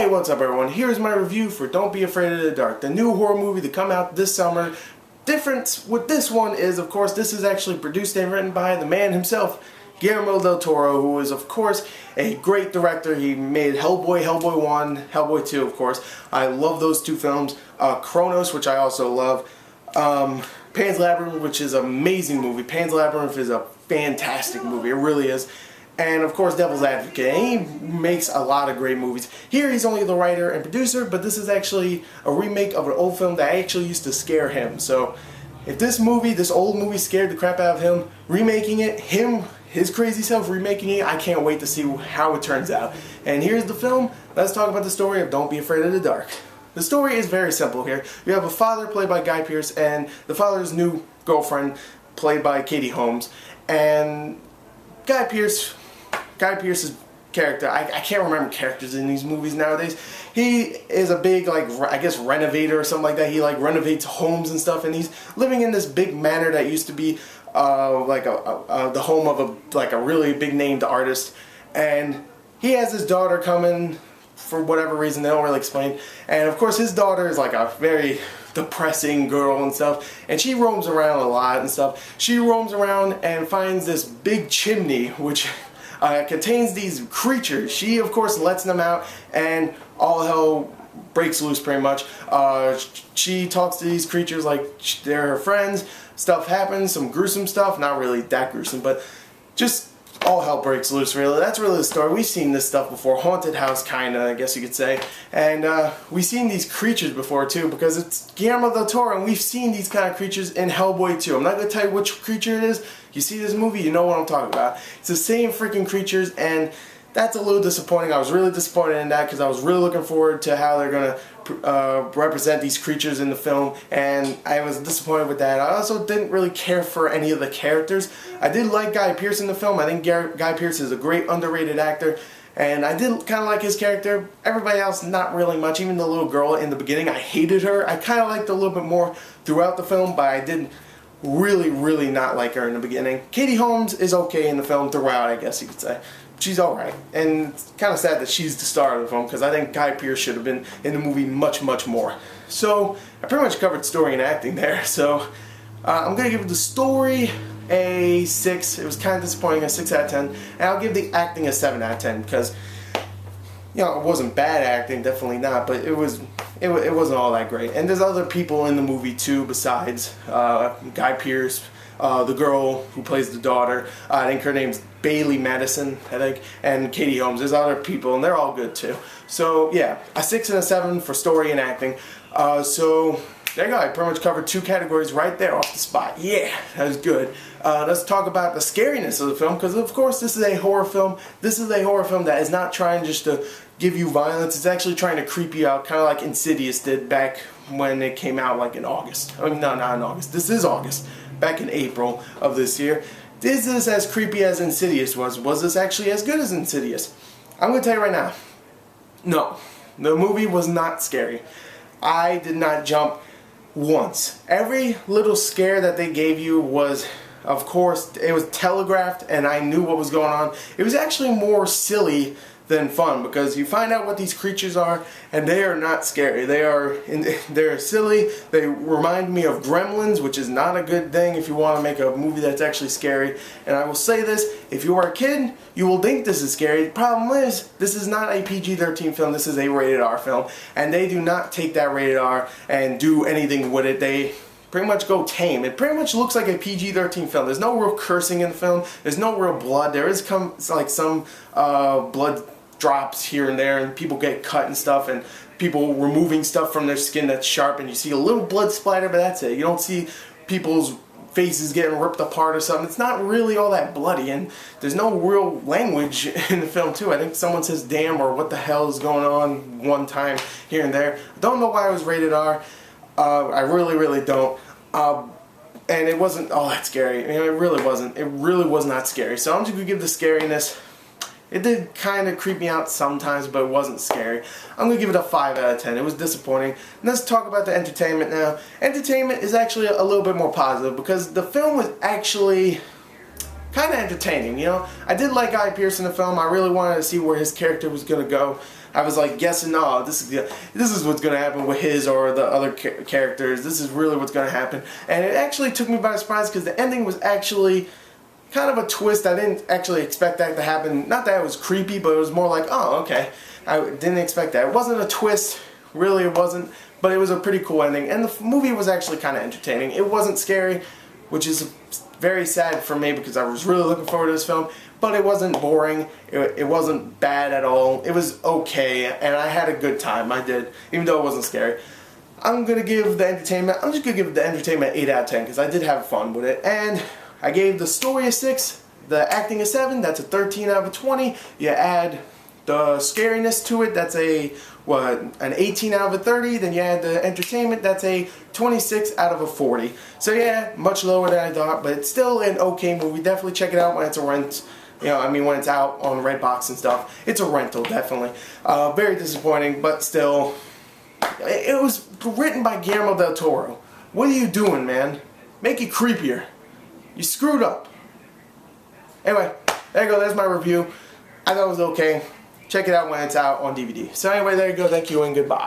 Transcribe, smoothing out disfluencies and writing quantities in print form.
Hey, what's up everyone? Here's my review for Don't Be Afraid of the Dark, the new horror movie to come out this summer. Difference with this one is, of course, this is actually produced and written by the man himself, Guillermo del Toro, who is, of course, a great director. He made Hellboy, Hellboy 1, Hellboy 2, of course. I love those two films. Kronos, which I also love. Pan's Labyrinth, which is an amazing movie. Pan's Labyrinth is a fantastic movie. It really is. And of course, Devil's Advocate. And he makes a lot of great movies. Here he's only the writer and producer, but this is actually a remake of an old film that actually used to scare him. So if this movie, this old movie, scared the crap out of him, remaking it, his crazy self remaking it, I can't wait to see how it turns out. And here's the film. Let's talk about the story of Don't Be Afraid of the Dark. The story is very simple here. You have a father played by Guy Pearce and the father's new girlfriend played by Katie Holmes. And Guy Pearce's character, I can't remember characters in these movies nowadays. He is a big, like, I guess renovator or something like that. He like renovates homes and stuff, and he's living in this big manor that used to be the home of a really big named artist. And he has his daughter coming for whatever reason, they don't really explain. And of course his daughter is like a very depressing girl and stuff, and she roams around a lot and stuff. She roams around and finds this big chimney which contains these creatures. She of course lets them out and all hell breaks loose pretty much. She talks to these creatures like they're her friends. Stuff happens, some gruesome stuff, not really that gruesome, but just all hell breaks loose, really. That's really the story. We've seen this stuff before. Haunted house, kinda, I guess you could say. And we've seen these creatures before, too, because it's Guillermo del Toro, and we've seen these kind of creatures in Hellboy 2. I'm not going to tell you which creature it is. You see this movie, you know what I'm talking about. It's the same freaking creatures, and that's a little disappointing. I was really disappointed in that because I was really looking forward to how they're going to represent these creatures in the film, and I was disappointed with that. I also didn't really care for any of the characters. I did like Guy Pearce in the film. I think Guy Pearce is a great underrated actor, and I did kind of like his character. Everybody else, not really much. Even the little girl in the beginning, I hated her. I kind of liked her a little bit more throughout the film, but I did really not like her in the beginning. Katie Holmes is okay in the film throughout, I guess you could say. She's alright, and it's kind of sad that she's the star of the film because I think Guy Pearce should have been in the movie much more. So I pretty much covered story and acting there, so I'm going to give the story a 6. It was kind of disappointing, a 6 out of 10, and I'll give the acting a 7 out of 10 because, you know, it wasn't bad acting, definitely not, but it wasn't all that great. And there's other people in the movie too besides Guy Pearce. The girl who plays the daughter, I think her name's Bailey Madison, I think, and Katie Holmes. There's other people, and they're all good too. So yeah, a 6 and a 7 for story and acting. So there you go. I pretty much covered 2 categories right there off the spot. Yeah, that was good. Let's talk about the scariness of the film, because of course this is a horror film. This is a horror film that is not trying just to give you violence. It's actually trying to creep you out, kind of like Insidious did back when it came out, like in August. I mean, no, not in August. This is August. Back in April of this year. Is this as creepy as Insidious was? Was this actually as good as Insidious? I'm going to tell you right now, no. The movie was not scary. I did not jump once. Every little scare that they gave you was, of course, it was telegraphed and I knew what was going on. It was actually more silly than fun because you find out what these creatures are and they are not scary. They're silly. They remind me of Gremlins, which is not a good thing if you want to make a movie that's actually scary. And I will say this, if you are a kid, you will think this is scary. The problem is, this is not a PG-13 film, this is a rated R film, and they do not take that rated R and do anything with it. They pretty much go tame. It pretty much looks like a PG-13 film. There's no real cursing in the film. There's no real blood. There is like some blood drops here and there, and people get cut and stuff, and people removing stuff from their skin that's sharp, and you see a little blood splatter, but that's it. You don't see people's faces getting ripped apart or something. It's not really all that bloody, and there's no real language in the film too. I think someone says damn or what the hell is going on one time here and there. I don't know why it was rated R. I really don't. And it wasn't all that scary. I mean, it really wasn't. It really was not scary. So I'm just going to give the scariness. It did kind of creep me out sometimes, but it wasn't scary. I'm going to give it a 5 out of 10. It was disappointing. And let's talk about the entertainment now. Entertainment is actually a little bit more positive because the film was actually kind of entertaining, you know. I did like Guy Pearce in the film. I really wanted to see where his character was going to go. I was like guessing, oh, this is what's going to happen with his or the other characters. This is really what's going to happen. And it actually took me by surprise because the ending was actually kind of a twist. I didn't actually expect that to happen. Not that it was creepy, but it was more like, oh, okay. I didn't expect that. It wasn't a twist. Really, it wasn't. But it was a pretty cool ending. And the movie was actually kind of entertaining. It wasn't scary, which is very sad for me because I was really looking forward to this film. But it wasn't boring. It wasn't bad at all. It was okay, and I had a good time. I did, even though it wasn't scary. I'm just going to give the entertainment 8 out of 10 because I did have fun with it. And I gave the story a 6, the acting a 7, that's a 13 out of 20. You add the scariness to it, that's an 18 out of 30. Then you add the entertainment, that's a 26 out of 40. So yeah, much lower than I thought, but it's still an okay movie. Definitely check it out when it's a rent. You know, I mean, when it's out on Redbox and stuff. It's a rental, definitely. Very disappointing, but still. It was written by Guillermo del Toro. What are you doing, man? Make it creepier. You screwed up. Anyway, there you go. There's my review. I thought it was okay. Check it out when it's out on DVD. So anyway, there you go. Thank you and goodbye.